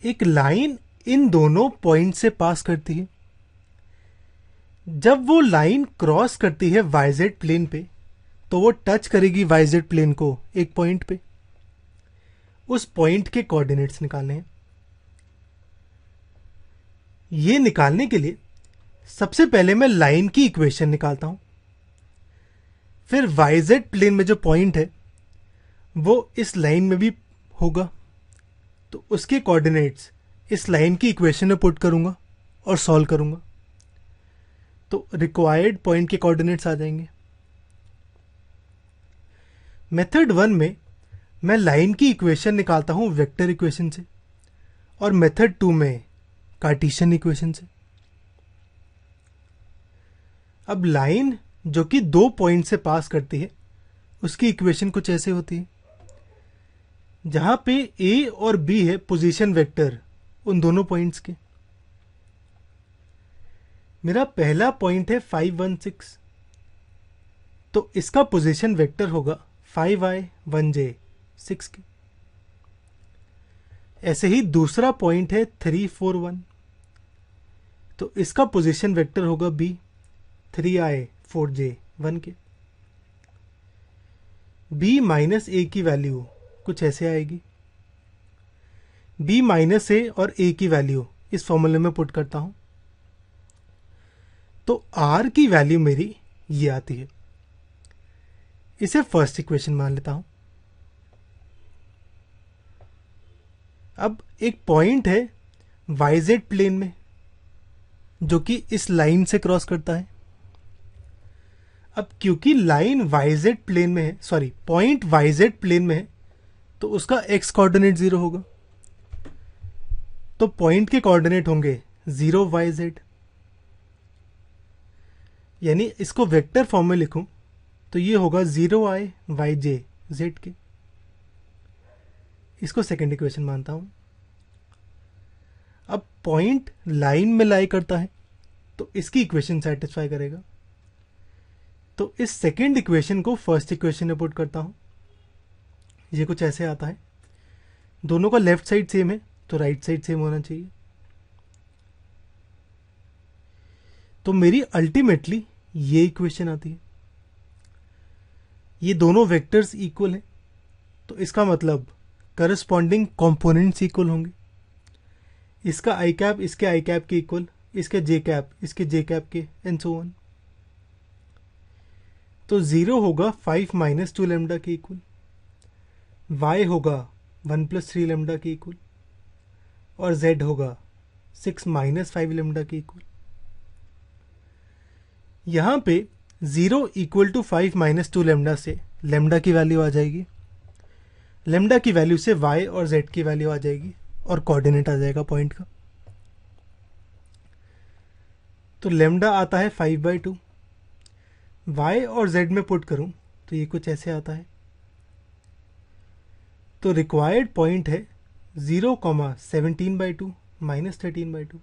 एक line in दोनों point से पास करती है। जब वो लाइन क्रॉस करती है वाईजेड प्लेन पे, तो वो टच करेगी वाईजेड प्लेन को एक पॉइंट पे। उस पॉइंट के कोऑर्डिनेट्स निकालने हैं। ये निकालने के लिए सबसे पहले मैं लाइन की इक्वेशन निकालता हूं। फिर वाईजेड प्लेन में जो पॉइंट है वो इस लाइन में भी होगा, तो उसके कोऑर्डिनेट्स इस लाइन की इक्वेशन में पुट करूंगा और सॉल्व करूंगा, तो रिक्वायर्ड पॉइंट के कोऑर्डिनेट्स आ जाएंगे। मेथड 1 में मैं लाइन की इक्वेशन निकालता हूं वेक्टर इक्वेशन से, और मेथड 2 में कार्टेशियन इक्वेशन से। अब लाइन जो कि 2 पॉइंट से पास करती है, उसकी इक्वेशन कुछ ऐसे होती है। जहां पे ए और बी है पोजीशन वेक्टर उन दोनों पॉइंट्स के। मेरा पहला पॉइंट है 5 1 6, तो इसका पोजीशन वेक्टर होगा 5i 1j 6 के। ऐसे ही दूसरा पॉइंट है 3 4 1, तो इसका पोजीशन वेक्टर होगा b 3i 4j 1 के। b माइनस ए की वैल्यू कुछ ऐसे आएगी। b माइनस ए और a की वैल्यू इस फॉर्मूले में पुट करता हूं, तो r की वैल्यू मेरी ये आती है। इसे फर्स्ट इक्वेशन मान लेता हूं। अब एक पॉइंट है वाईजेड प्लेन में जो कि इस लाइन से क्रॉस करता है। अब क्योंकि लाइन वाईजेड प्लेन में है, सॉरी पॉइंट वाईजेड प्लेन में है, तो उसका एक्स कोऑर्डिनेट 0 होगा। तो पॉइंट के कोऑर्डिनेट होंगे 0 YZ। यानी इसको वेक्टर फॉर्म में लिखूं तो ये होगा 0i YJ Z के। इसको सेकेंड इक्वेशन मानता हूं। अब पॉइंट लाइन में लाई करता है, तो इसकी इक्वेशन सेटिस्फाई करेगा। तो इस सेकेंड इक्वेशन को फर्स्ट इक्वेशन में पुट करता हूं। ये कुछ ऐसे आता है। दोनों का लेफ्ट साइड सेम है, तो राइट साइड सेम होना चाहिए। तो मेरी अल्टीमेटली ये इक्वेशन आती है। ये दोनों वेक्टर्स इक्वल हैं, तो इसका मतलब करस्पॉन्डिंग कंपोनेंट्स इक्वल होंगे। इसका आई कैप इसके आई कैप के इक्वल, इसके जे कैप इसके जे कैप के, एंड सो ऑन। तो 0 होगा 5 माइनस 2 लेमडा के इक्वल, y होगा 1 प्लस 3 लेमडा के इक्वल, और z होगा 6 माइनस 5 लेमडा के इक्वल। यहां पे 0 इक्वल टू 5 माइनस 2 लेमडा से लेमडा की वैल्यू आ जाएगी। लेमडा की वैल्यू से y और z की वैल्यू आ जाएगी, और कोऑर्डिनेट आ जाएगा पॉइंट का। तो लेमडा आता है 5/2। y और z में पुट करूं तो ये कुछ ऐसे आता है। तो रिक्वायर्ड पॉइंट है 0, 17/2 माइनस 13/2।